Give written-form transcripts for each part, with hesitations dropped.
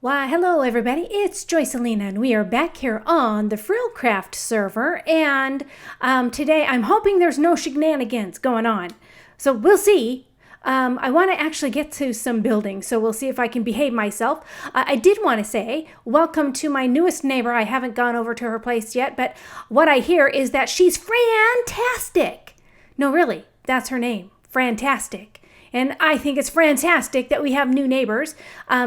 Why, hello everybody, it's Joycelina and we are back here on the FrilCraft server, and today I'm hoping there's no shenanigans going on. So we'll see. I want to actually get to some building, so we'll see if I can behave myself. I did want to say welcome to my newest neighbor. I haven't gone over to her place yet, but what I hear is that she's fantastic. No, really, that's her name, Fantastic. And I think it's fantastic that we have new neighbors.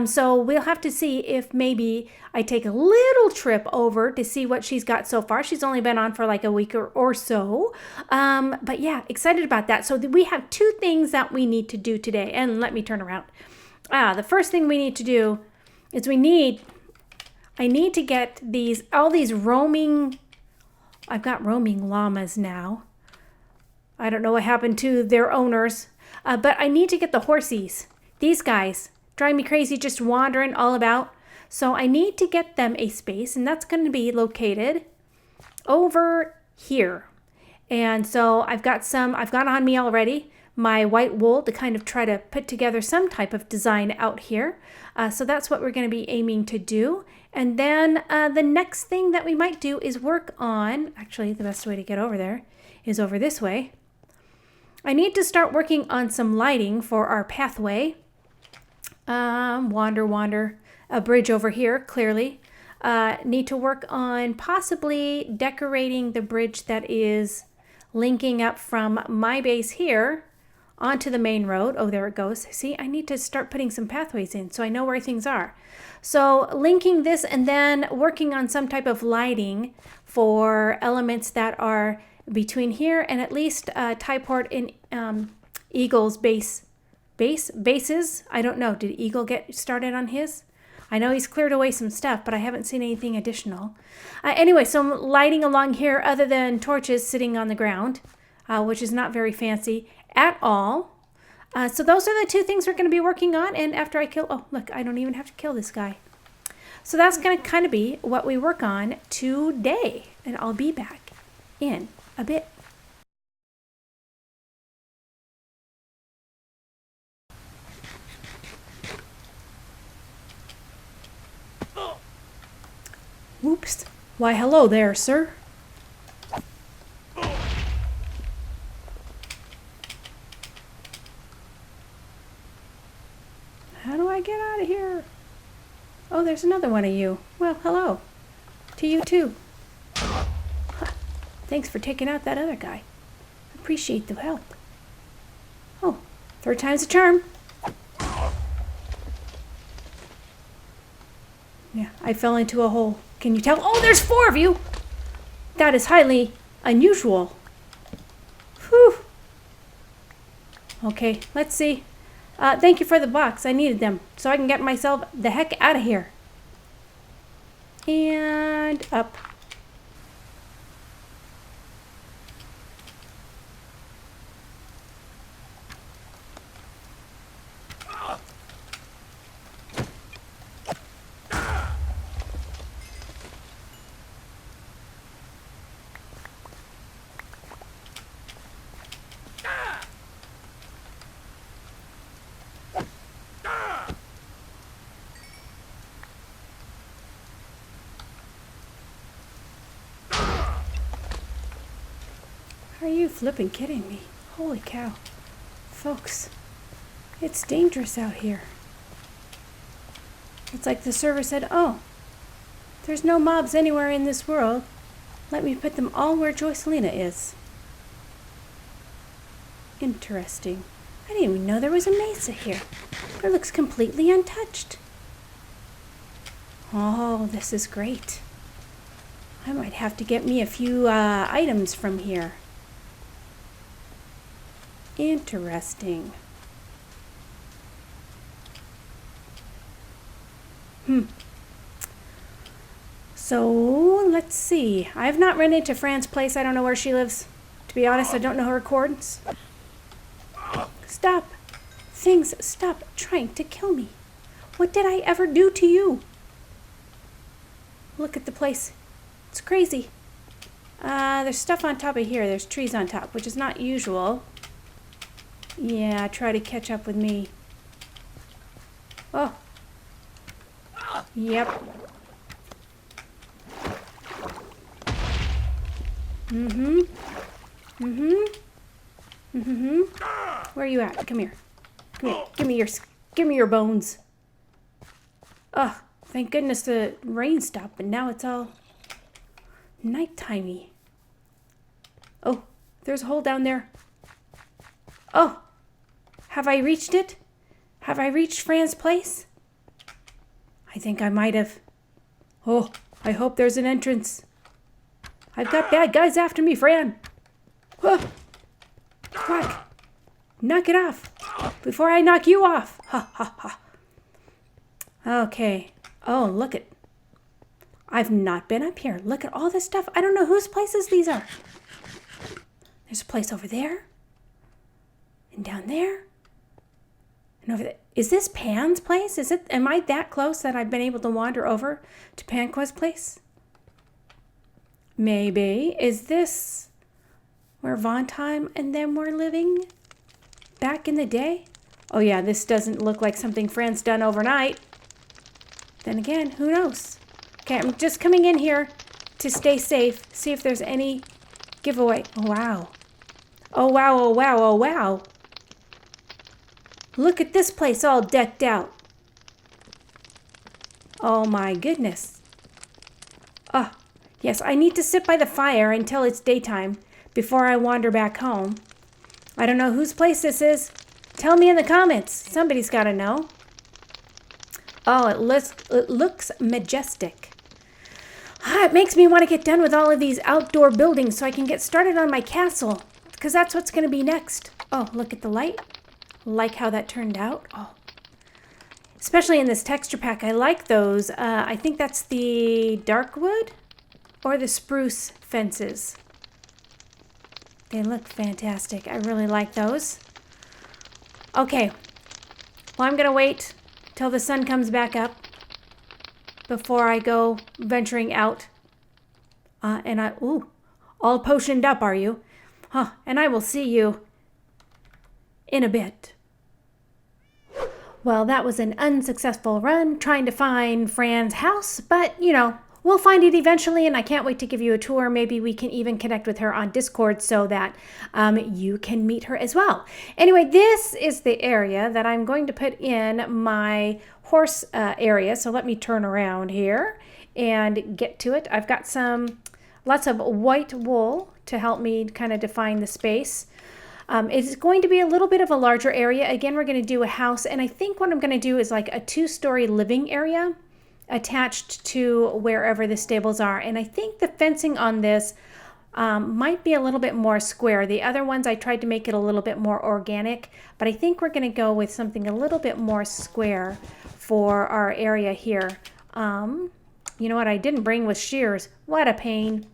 So we'll have to see if maybe I take a little trip over to see what she's got so far. She's only been on for like a week or so. But yeah, excited about that. So we have two things that we need to do today. And let me turn around. The first thing we need to do is I need to get all these roaming, I've got roaming llamas now. I don't know what happened to their owners. But I need to get the horsies. These guys drive me crazy just wandering all about. So I need to get them a space, and that's going to be located over here. And so I've got on me already my white wool to kind of try to put together some type of design out here. So that's what we're going to be aiming to do. And then the next thing that we might do is work on, actually the best way to get over there is over this way. I need to start working on some lighting for our pathway. Wander. A bridge over here, clearly. Need to work on possibly decorating the bridge that is linking up from my base here onto the main road. Oh, there it goes. See, I need to start putting some pathways in so I know where things are. So linking this and then working on some type of lighting for elements that are between here and at least Typort in Eagle's bases. I don't know. Did Eagle get started on his? I know he's cleared away some stuff, but I haven't seen anything additional. Anyway, so I'm lighting along here other than torches sitting on the ground, which is not very fancy at all. So those are the two things we're going to be working on. And after I kill, oh, look, I don't even have to kill this guy. So that's going to kind of be what we work on today. And I'll be back in a bit. Whoops. Why, hello there, sir. How do I get out of here? Oh, there's another one of you. Well, hello. To you too. Thanks for taking out that other guy. Appreciate the help. Oh, third time's a charm. Yeah, I fell into a hole. Can you tell? Oh, there's 4 of you! That is highly unusual. Whew. Okay, let's see. Thank you for the box. I needed them so I can get myself the heck out of here. And up. Are you flipping kidding me? Holy cow. Folks, it's dangerous out here. It's like the server said, oh, there's no mobs anywhere in this world. Let me put them all where Joycelina is. Interesting. I didn't even know there was a mesa here. It looks completely untouched. Oh, this is great. I might have to get me a few items from here. Interesting. So, let's see. I have not run into Fran's place. I don't know where she lives. To be honest, I don't know her coordinates. Stop. Things, stop trying to kill me. What did I ever do to you? Look at the place. It's crazy. There's stuff on top of here. There's trees on top, which is not usual. Yeah, try to catch up with me. Oh. Yep. Mm-hmm. Mm-hmm. Mm-hmm. Where are you at? Come here. Come here. Give me your bones. Ugh. Thank goodness the rain stopped, but now it's all nightimey. Oh, there's a hole down there. Oh, have I reached it? Have I reached Fran's place? I think I might have. Oh, I hope there's an entrance. I've got bad guys after me, Fran. Oh, quack. Knock it off before I knock you off. Ha, ha, ha. Okay. Oh, look at. I've not been up here. Look at all this stuff. I don't know whose places these are. There's a place over there. And down there. And over there. Is this Pan's place? Is it? Am I that close that I've been able to wander over to Panqua's place? Maybe. Is this where Vontheim and them were living back in the day? Oh yeah, this doesn't look like something Fran's done overnight. Then again, who knows? Okay, I'm just coming in here to stay safe, see if there's any giveaway. Oh wow. Oh wow, oh wow, oh wow. Look at this place all decked out. Oh my goodness. Oh, yes, I need to sit by the fire until it's daytime before I wander back home. I don't know whose place this is. Tell me in the comments. Somebody's got to know. Oh, it looks majestic. It makes me want to get done with all of these outdoor buildings so I can get started on my castle, because that's what's going to be next. Oh, look at the light. Like how that turned out. Oh, especially in this texture pack. I like those. I think that's the dark wood or the spruce fences. They look fantastic. I really like those. Okay. Well, I'm going to wait till the sun comes back up before I go venturing out. All potioned up, are you? Huh, and I will see you in a bit. Well, that was an unsuccessful run trying to find Fran's house, but we'll find it eventually, and I can't wait to give you a tour. Maybe we can even connect with her on Discord so that you can meet her as well. Anyway, this is the area that I'm going to put in my horse area. So let me turn around here and get to it. I've got lots of white wool to help me kind of define the space. It's going to be a little bit of a larger area. Again, we're going to do a house, and I think what I'm going to do is like a 2-story living area attached to wherever the stables are. And I think the fencing on this might be a little bit more square. The other ones I tried to make it a little bit more organic, but I think we're going to go with something a little bit more square for our area here. You know what I didn't bring was shears. What a pain.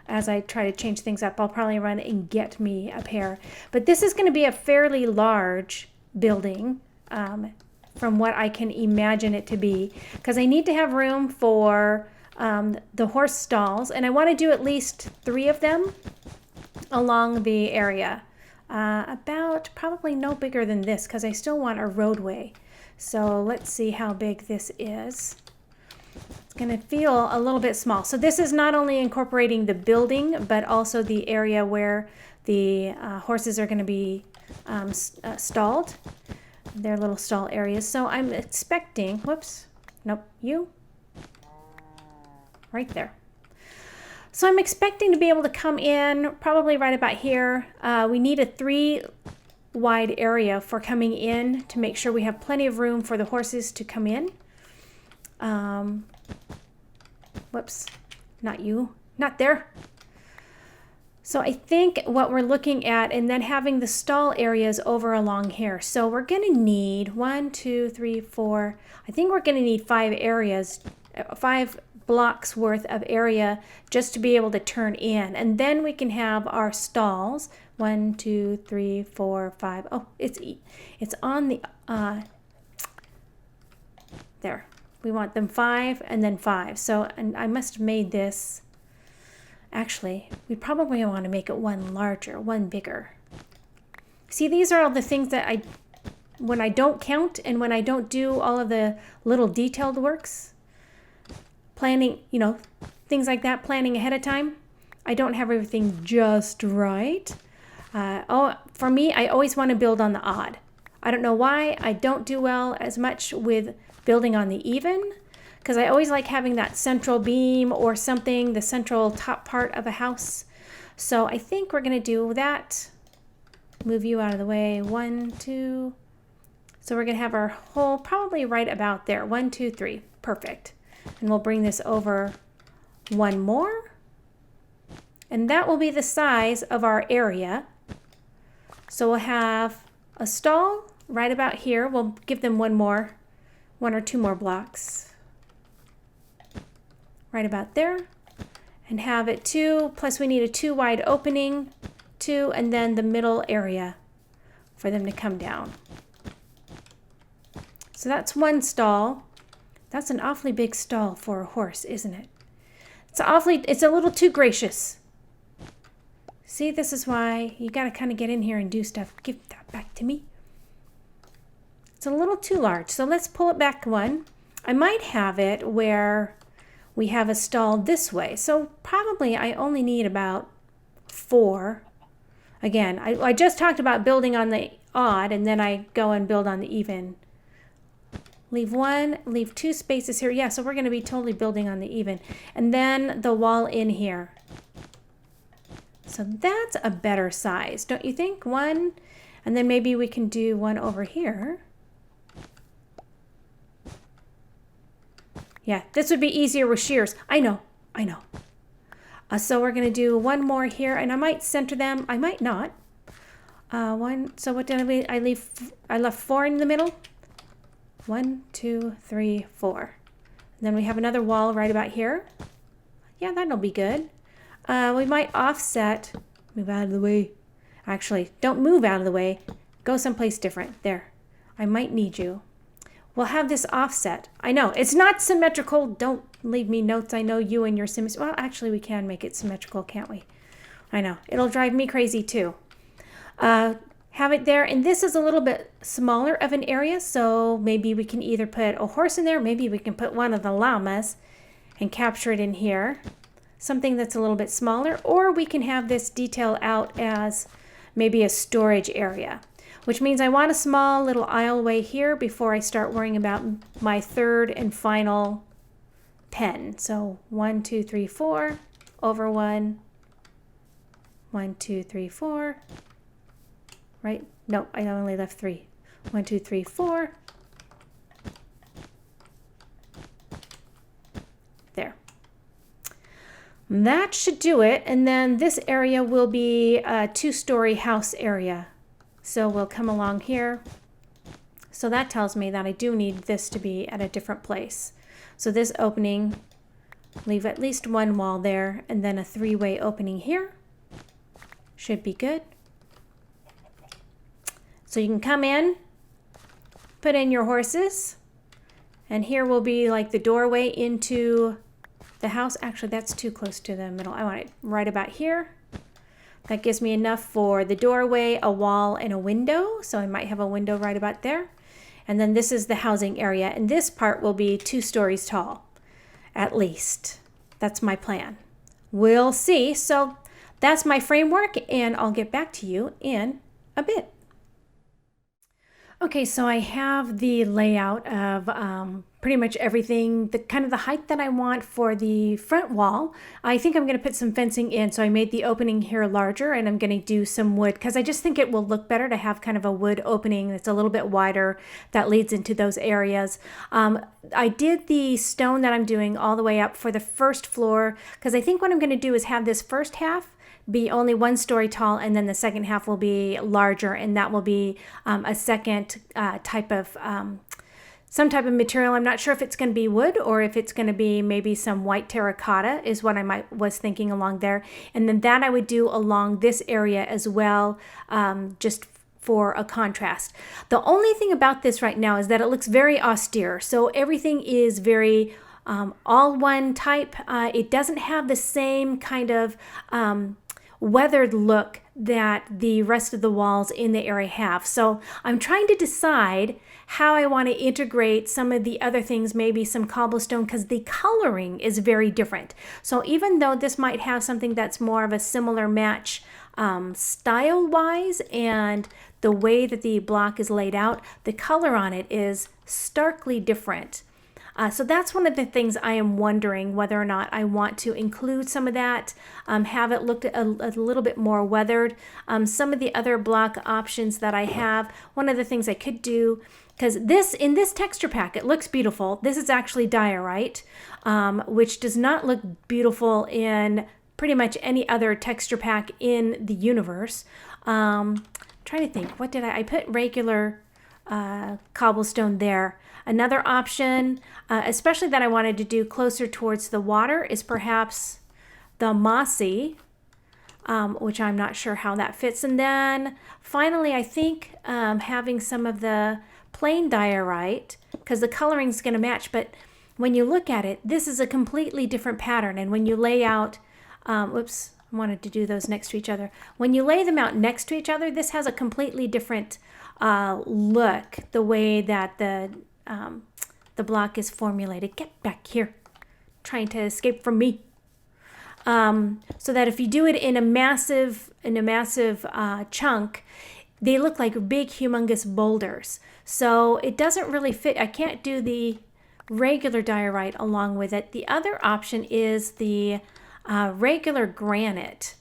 As I try to change things up, I'll probably run and get me a pair. But this is going to be a fairly large building from what I can imagine it to be, because I need to have room for the horse stalls, and I want to do at least 3 of them along the area. About probably no bigger than this, because I still want a roadway. So let's see how big this is. It's going to feel a little bit small. So this is not only incorporating the building, but also the area where the horses are going to be stalled, their little stall areas. So I'm expecting, whoops, nope, you, right there. So I'm expecting to be able to come in probably right about here. We need a 3 wide area for coming in to make sure we have plenty of room for the horses to come in. Whoops, not you, not there. So I think what we're looking at, and then having the stall areas over along here. So we're going to need 1, 2, 3, 4. I think we're going to need 5 areas, 5 blocks worth of area just to be able to turn in. And then we can have our stalls. 1, 2, 3, 4, 5. Oh, it's on the, there. We want them 5 and then 5. So, and I must have made this, actually, we probably want to make it 1 larger, 1 bigger. See, these are all the things that when I don't count and when I don't do all of the little detailed works, planning, things like that, planning ahead of time. I don't have everything just right. For me, I always want to build on the odd. I don't know why I don't do well as much with building on the even, because I always like having that central beam or something, the central top part of a house. So I think we're going to do that. Move you out of the way. 1, 2. So we're going to have our hole probably right about there. 1, 2, 3. Perfect. And we'll bring this over one more. And that will be the size of our area. So we'll have a stall right about here. We'll give them one or two more blocks. Right about there. And have it 2, plus we need a 2 wide opening, 2, and then the middle area for them to come down. So that's one stall. That's an awfully big stall for a horse, isn't it? It's a little too gracious. See, this is why you got to kind of get in here and do stuff. Give that back to me. It's a little too large, so let's pull it back one. I might have it where we have a stall this way. So probably I only need about 4. Again, I just talked about building on the odd, and then I go and build on the even. Leave 1, leave 2 spaces here. Yeah, so we're going to be totally building on the even. And then the wall in here. So that's a better size, don't you think? 1, and then maybe we can do 1 over here. Yeah, this would be easier with shears. I know. So we're going to do 1 more here, and I might center them. I might not. 1. So what did I leave? I left 4 in the middle. 1, 2, 3, 4. And then we have another wall right about here. Yeah, that'll be good. We might offset. Move out of the way. Actually, don't move out of the way. Go someplace different. There. I might need you. We'll have this offset. I know, it's not symmetrical. Don't leave me notes. I know you and your symmetry. Well, actually, we can make it symmetrical, can't we? I know. It'll drive me crazy, too. Have it there. And this is a little bit smaller of an area, so maybe we can either put a horse in there. Maybe we can put one of the llamas and capture it in here. Something that's a little bit smaller. Or we can have this detail out as maybe a storage area, which means I want a small little aisleway here before I start worrying about my third and final pen. So 1, 2, 3, 4, over 1, 1, 2, 3, 4, right? No, I only left 3. 1, 2, 3, 4. There. That should do it. And then this area will be a 2-story house area. So we'll come along here. So that tells me that I do need this to be at a different place. So this opening, leave at least 1 wall there, and then a 3-way opening here. Should be good. So you can come in, put in your horses, and here will be like the doorway into the house. Actually, that's too close to the middle. I want it right about here. That gives me enough for the doorway, a wall, and a window. So I might have a window right about there. And then this is the housing area. And this part will be 2 stories tall, at least. That's my plan. We'll see. So that's my framework, and I'll get back to you in a bit. Okay, so I have the layout of pretty much everything, the kind of the height that I want for the front wall. I think I'm going to put some fencing in, so I made the opening here larger, and I'm going to do some wood because I just think it will look better to have kind of a wood opening that's a little bit wider that leads into those areas. I did the stone that I'm doing all the way up for the first floor because I think what I'm going to do is have this first half be only 1 story tall, and then the second half will be larger, and that will be a second type of some type of material. I'm not sure if it's going to be wood or if it's going to be maybe some white terracotta is what I was thinking along there, and then that I would do along this area as well, just for a contrast. The only thing about this right now is that it looks very austere, so everything is very all one type. It doesn't have the same kind of weathered look that the rest of the walls in the area have. So I'm trying to decide how I want to integrate some of the other things, maybe some cobblestone, because the coloring is very different. So even though this might have something that's more of a similar match style-wise, and the way that the block is laid out, the color on it is starkly different. So that's one of the things I am wondering whether or not I want to include some of that, have it look a little bit more weathered. Some of the other block options that I have, one of the things I could do, because in this texture pack, it looks beautiful. This is actually diorite, which does not look beautiful in pretty much any other texture pack in the universe. Trying to think, what did I put regular cobblestone there. Another option, especially that I wanted to do closer towards the water, is perhaps the mossy, which I'm not sure how that fits. And then finally, I think having some of the plain diorite, because the coloring is going to match, but when you look at it, this is a completely different pattern. And when you lay out, whoops, I wanted to do those next to each other. When you lay them out next to each other, this has a completely different look, the way that the block is formulated. Get back here, trying to escape from me. So that if you do it in a massive chunk, they look like big, humongous boulders. So it doesn't really fit. I can't do the regular diorite along with it. The other option is the regular granite.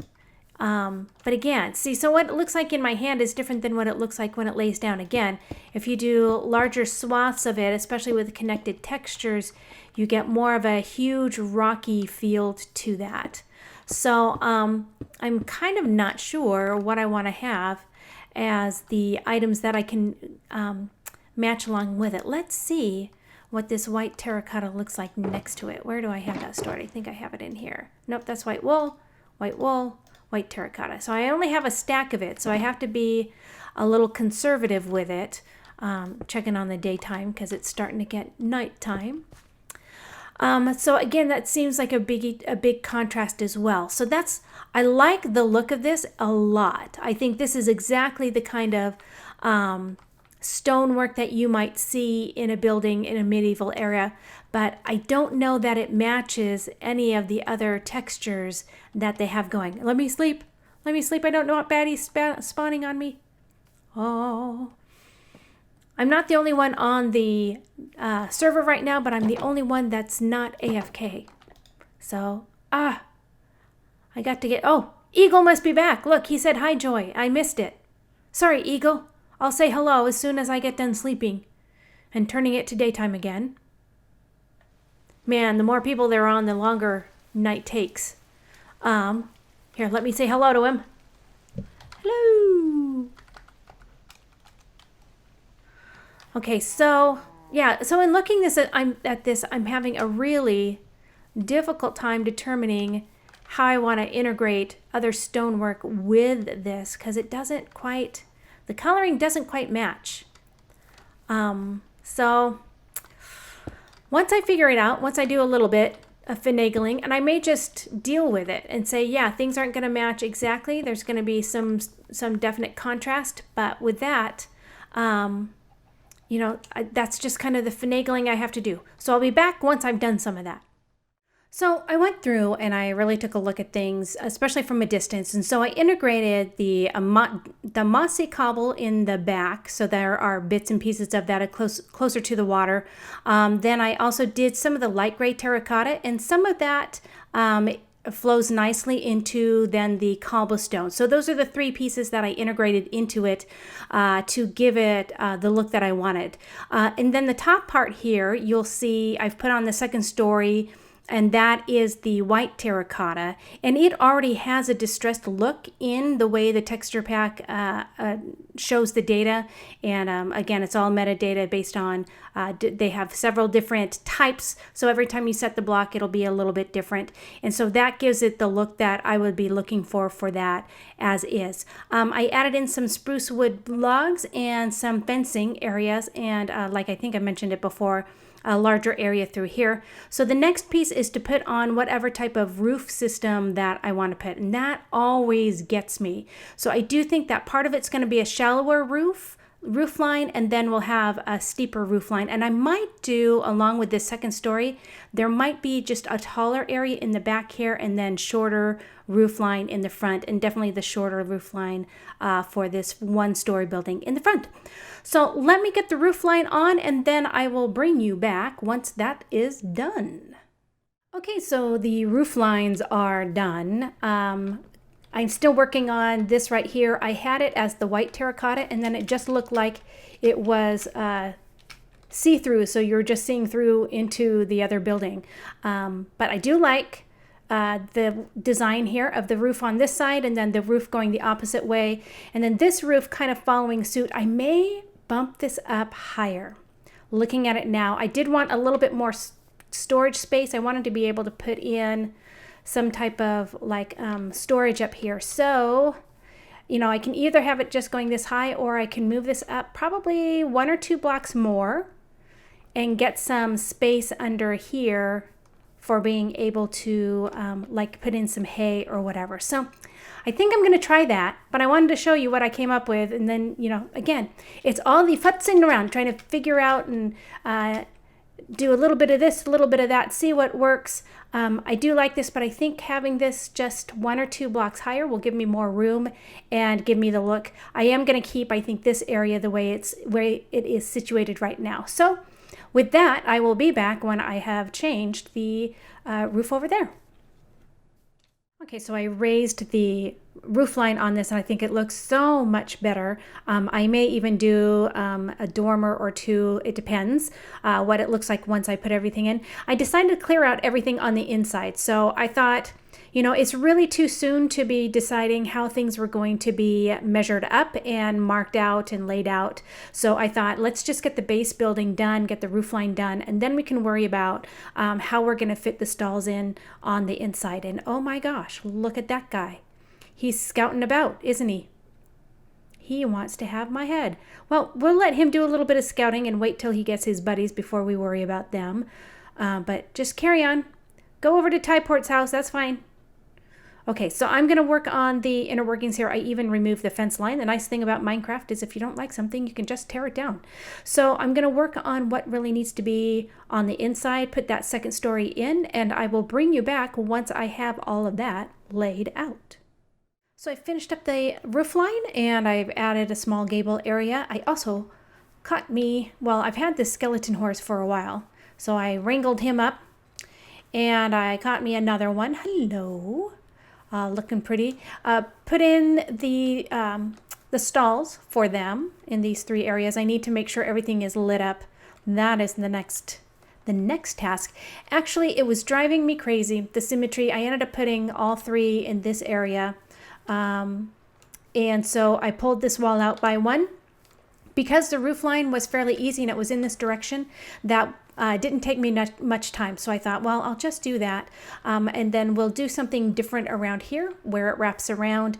But again, see, so what it looks like in my hand is different than what it looks like when it lays down. Again, if you do larger swaths of it, especially with connected textures, you get more of a huge rocky feel to that. So I'm kind of not sure what I want to have as the items that I can match along with it. Let's see what this white terracotta looks like next to it. Where do I have that stored? I think I have it in here. Nope, that's white wool, white terracotta. So I only have a stack of it, so I have to be a little conservative with it, checking on the daytime because it's starting to get nighttime. So again, that seems like a big contrast as well. So I like the look of this a lot. I think this is exactly the kind of stonework that you might see in a building in a medieval era, but I don't know that it matches any of the other textures that they have going. Let me sleep. I don't know what baddie's spawning on me. Oh. I'm not the only one on the server right now, but I'm the only one that's not AFK. So, I got to get, oh, Eagle must be back. Look, he said, hi, Joy. I missed it. Sorry, Eagle. I'll say hello as soon as I get done sleeping and turning it to daytime again. Man, the more people there are on, the longer night takes. Here, let me say hello to him. Hello. Okay, so yeah, so in looking at this, I'm having a really difficult time determining how I want to integrate other stonework with this, because it doesn't quite, the coloring doesn't quite match. So once I figure it out, once I do a little bit of finagling, and I may just deal with it and say, yeah, things aren't going to match exactly. There's going to be some definite contrast, but with that, that's just kind of the finagling I have to do. So I'll be back once I've done some of that. So I went through and I really took a look at things, especially from a distance. And so I integrated the mossy cobble in the back. So there are bits and pieces of that closer to the water. Then I also did some of the light gray terracotta, and some of that flows nicely into then the cobblestone. So those are the three pieces that I integrated into it to give it the look that I wanted. And then the top part here, you'll see I've put on the second story, and that is the white terracotta, and it already has a distressed look in the way the texture pack shows the data. And again, it's all metadata based on they have several different types, so every time you set the block it'll be a little bit different, and so that gives it the look that I would be looking for that as is. I added in some spruce wood logs and some fencing areas, and like I think I mentioned it before, a larger area through here. So the next piece is to put on whatever type of roof system that I want to put, and that always gets me. So I do think that part of it's going to be a shallower roof line, and then we'll have a steeper roof line. And I might do, along with this second story, there might be just a taller area in the back here and then shorter roof line in the front, and definitely the shorter roof line for this one-story building in the front. So let me get the roof line on, and then I will bring you back once that is done. Okay, so the roof lines are done. I'm still working on this right here. I had it as the white terracotta, and then it just looked like it was see-through, so you're just seeing through into the other building. But I do like the design here of the roof on this side, and then the roof going the opposite way, and then this roof kind of following suit. I may bump this up higher. Looking at it now, I did want a little bit more storage space. I wanted to be able to put in some type of like storage up here. So, you know, I can either have it just going this high, or I can move this up probably 1 or 2 blocks more and get some space under here for being able to like put in some hay or whatever. So I think I'm going to try that, but I wanted to show you what I came up with. And then, you know, again, it's all the futzing around, trying to figure out and do a little bit of this, a little bit of that, see what works. I do like this, but I think having this just 1 or 2 blocks higher will give me more room and give me the look. I am going to keep, I think, this area the way it is situated right now. So with that, I will be back when I have changed the roof over there. Okay, so I raised the roof line on this, and I think it looks so much better. I may even do a dormer or two. It depends what it looks like once I put everything in. I decided to clear out everything on the inside. So I thought, you know, it's really too soon to be deciding how things were going to be measured up and marked out and laid out. So I thought, let's just get the base building done, get the roof line done, and then we can worry about how we're going to fit the stalls in on the inside. And oh my gosh, look at that guy. He's scouting about, isn't he? He wants to have my head. Well, we'll let him do a little bit of scouting and wait till he gets his buddies before we worry about them. But just carry on. Go over to Typort's house. That's fine. Okay, so I'm going to work on the inner workings here. I even removed the fence line. The nice thing about Minecraft is if you don't like something, you can just tear it down. So I'm going to work on what really needs to be on the inside, put that second story in, and I will bring you back once I have all of that laid out. So I finished up the roof line, and I've added a small gable area. I also caught me, well, I've had this skeleton horse for a while, so I wrangled him up, and I caught me another one. Hello. Looking pretty. Put in the stalls for them in these 3 areas. I need to make sure everything is lit up. That is the next task. Actually, it was driving me crazy, the symmetry. I ended up putting all 3 in this area. And so I pulled this wall out by 1. Because the roof line was fairly easy and it was in this direction, that didn't take me much time. So I thought, well, I'll just do that. And then we'll do something different around here where it wraps around.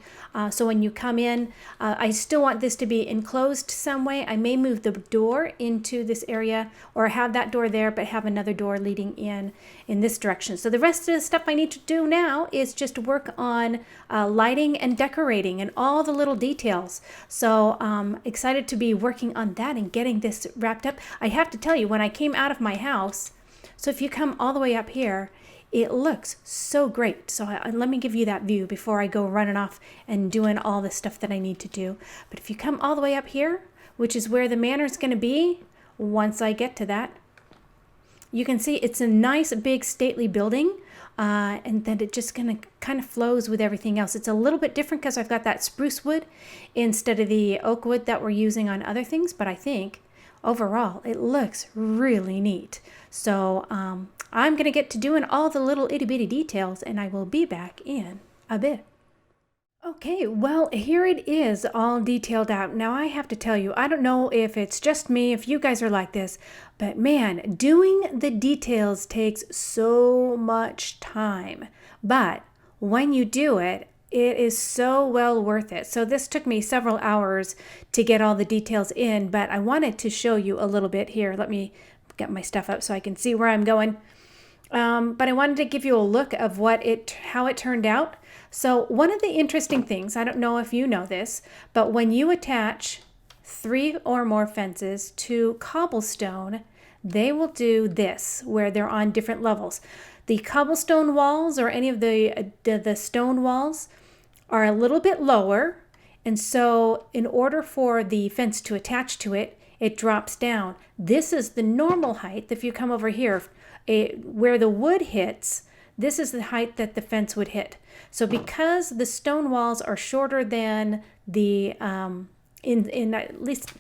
So when you come in, I still want this to be enclosed some way. I may move the door into this area or have that door there, but have another door leading in this direction. So the rest of the stuff I need to do now is just work on lighting and decorating and all the little details. So excited to be working on that and getting this wrapped up. I have to tell you, when I came out of my house, so if you come all the way up here, it looks so great. So let me give you that view before I go running off and doing all the stuff that I need to do. But if you come all the way up here, which is where the manor is going to be, once I get to that, you can see it's a nice big stately building. And then it just kind of flows with everything else. It's a little bit different because I've got that spruce wood instead of the oak wood that we're using on other things. But I think overall it looks really neat. So I'm going to get to doing all the little itty bitty details, and I will be back in a bit. Okay, well, here it is all detailed out. Now I have to tell you, I don't know if it's just me, if you guys are like this, but man, doing the details takes so much time. But when you do it, it is so well worth it. So this took me several hours to get all the details in, but I wanted to show you a little bit here. Let me get my stuff up so I can see where I'm going. But I wanted to give you a look of how it turned out. So one of the interesting things, I don't know if you know this, but when you attach 3 or more fences to cobblestone, they will do this, where they're on different levels. The cobblestone walls or any of the stone walls are a little bit lower, and so in order for the fence to attach to it, it drops down. This is the normal height. If you come over here, where the wood hits, this is the height that the fence would hit. So because the stone walls are shorter than the, in at least,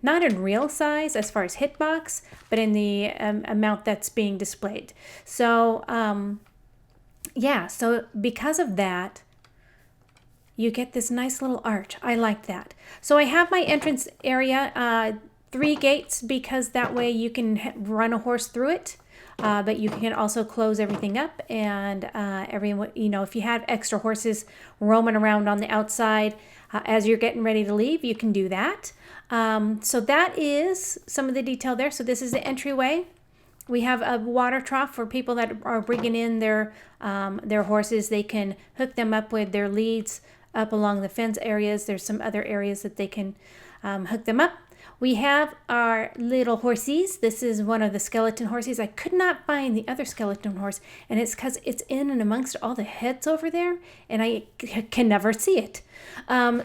not in real size as far as hitbox, but in the amount that's being displayed. So, yeah, so because of that, you get this nice little arch. I like that. So I have my entrance area, 3 gates, because that way you can run a horse through it. But you can also close everything up, and everyone, if you have extra horses roaming around on the outside as you're getting ready to leave, you can do that. So that is some of the detail there. So this is the entryway. We have a water trough for people that are bringing in their horses. They can hook them up with their leads up along the fence areas. There's some other areas that they can hook them up. We have our little horsies. This is one of the skeleton horses. I could not find the other skeleton horse, and it's because it's in and amongst all the heads over there, and I can never see it.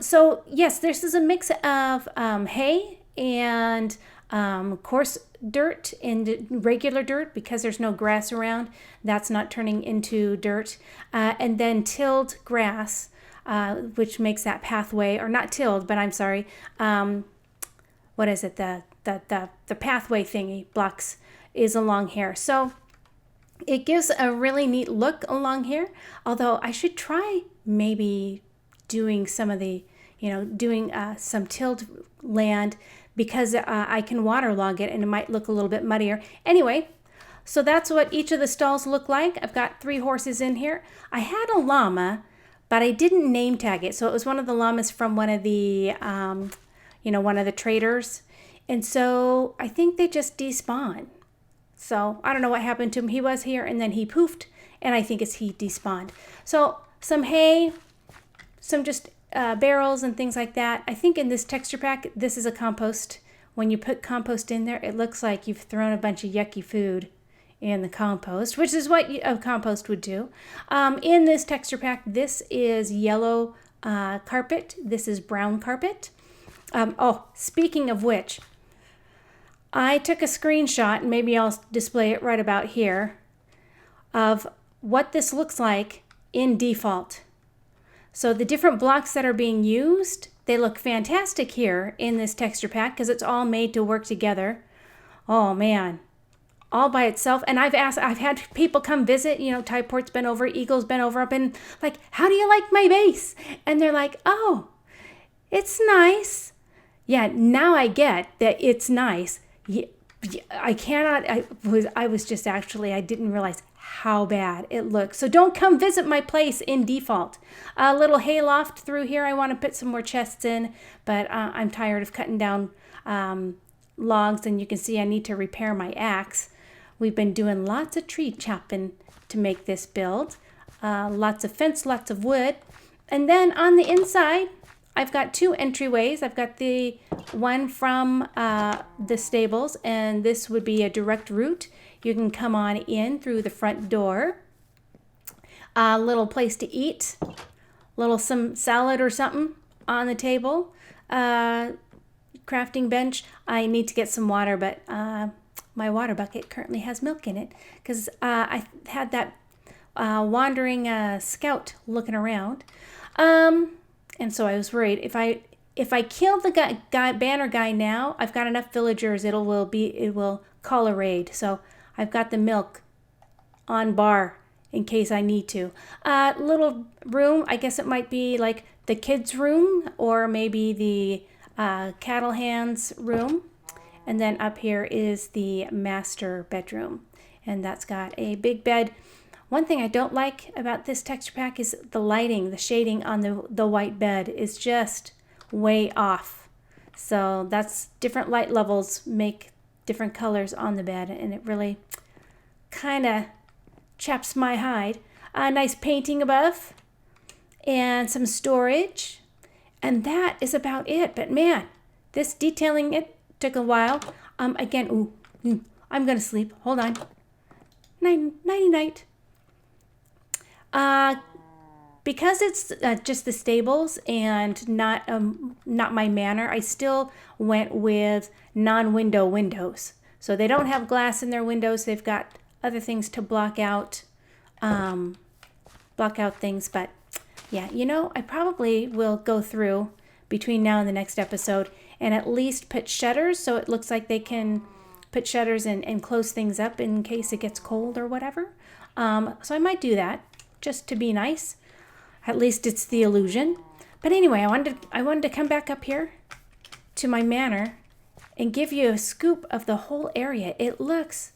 So yes, this is a mix of hay and coarse dirt and regular dirt, because there's no grass around. That's not turning into dirt. And then tilled grass, which makes that pathway, or not tilled, but I'm sorry, what is it? The pathway thingy blocks is along here. So it gives a really neat look along here. Although I should try maybe doing some of the, doing some tilled land, because I can waterlog it and it might look a little bit muddier. Anyway, so that's what each of the stalls look like. I've got 3 horses in here. I had a llama, but I didn't name tag it. So it was one of the llamas from one of the one of the traders. And so I think they just despawn. So I don't know what happened to him. He was here and then he poofed, and I think he despawned. So some hay, some just barrels and things like that. I think in this texture pack, this is a compost. When you put compost in there, it looks like you've thrown a bunch of yucky food in the compost, which is what a compost would do. In this texture pack, this is yellow carpet. This is brown carpet. Speaking of which, I took a screenshot, and maybe I'll display it right about here, of what this looks like in default. So the different blocks that are being used, they look fantastic here in this texture pack because it's all made to work together. Oh man, all by itself. And I've had people come visit, Typort's been over, Eagle's been over, I've been like, how do you like my base? And they're like, oh, it's nice. Yeah, now I get that it's nice. I didn't realize how bad it looks. So don't come visit my place in default. A little hayloft through here. I want to put some more chests in, but I'm tired of cutting down logs, and you can see I need to repair my axe. We've been doing lots of tree chopping to make this build. Lots of fence, lots of wood. And then on the inside, I've got 2 entryways. I've got the one from the stables, and this would be a direct route. You can come on in through the front door. A little place to eat, some salad or something on the table. Crafting bench. I need to get some water, but my water bucket currently has milk in it because I had that wandering scout looking around. And so I was worried if I kill the banner guy now, I've got enough villagers. It will call a raid. So I've got the milk on bar in case I need to. Little room. I guess it might be like the kids' room or maybe the cattle hands room. And then up here is the master bedroom, and that's got a big bed. One thing I don't like about this texture pack is the lighting, the shading on the white bed is just way off. So that's different light levels make different colors on the bed, and it really kind of chaps my hide. A nice painting above and some storage, and that is about it. But man, this detailing it took a while. Again, I'm gonna sleep. Hold on. Nighty night. Because it's just the stables and not my manor, I still went with non-window windows. So they don't have glass in their windows. They've got other things to block out things. But yeah, you know, I probably will go through between now and the next episode and at least put shutters so it looks like they can put shutters and close things up in case it gets cold or whatever. So I might do that just to be nice. At least it's the illusion. But anyway, I wanted to come back up here to my manor and give you a scoop of the whole area. It looks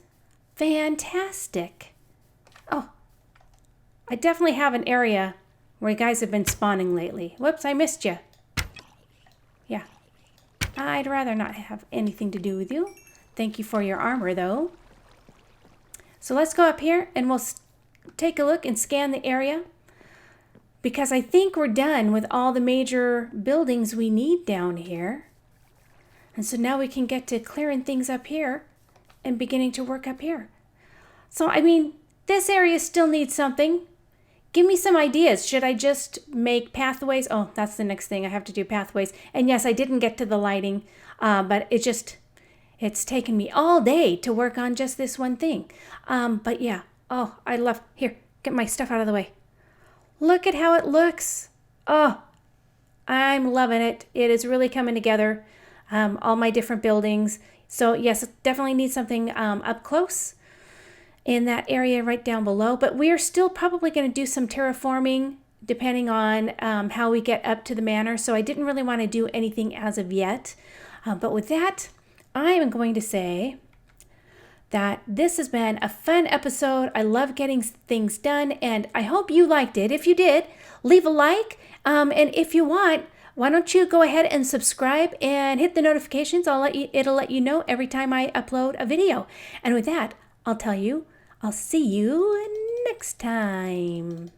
fantastic. Oh, I definitely have an area where you guys have been spawning lately. Whoops, I missed you. Yeah, I'd rather not have anything to do with you. Thank you for your armor, though. So let's go up here and we'll take a look and scan the area, because I think we're done with all the major buildings we need down here. And so now we can get to clearing things up here and beginning to work up here. So, I mean, this area still needs something. Give me some ideas. Should I just make pathways? Oh, that's the next thing. I have to do pathways. And yes, I didn't get to the lighting, but it's taken me all day to work on just this one thing. But yeah, oh, I love, here, get my stuff out of the way. Look at how it looks. Oh, I'm loving it. It is really coming together. All my different buildings. So yes, definitely need something up close in that area right down below. But we are still probably going to do some terraforming depending on how we get up to the manor. So I didn't really want to do anything as of yet. But with that, I am going to say that this has been a fun episode. I love getting things done, and I hope you liked it. If you did, leave a like, and if you want, why don't you go ahead and subscribe and hit the notifications. It'll let you know every time I upload a video. And with that, I'll see you next time.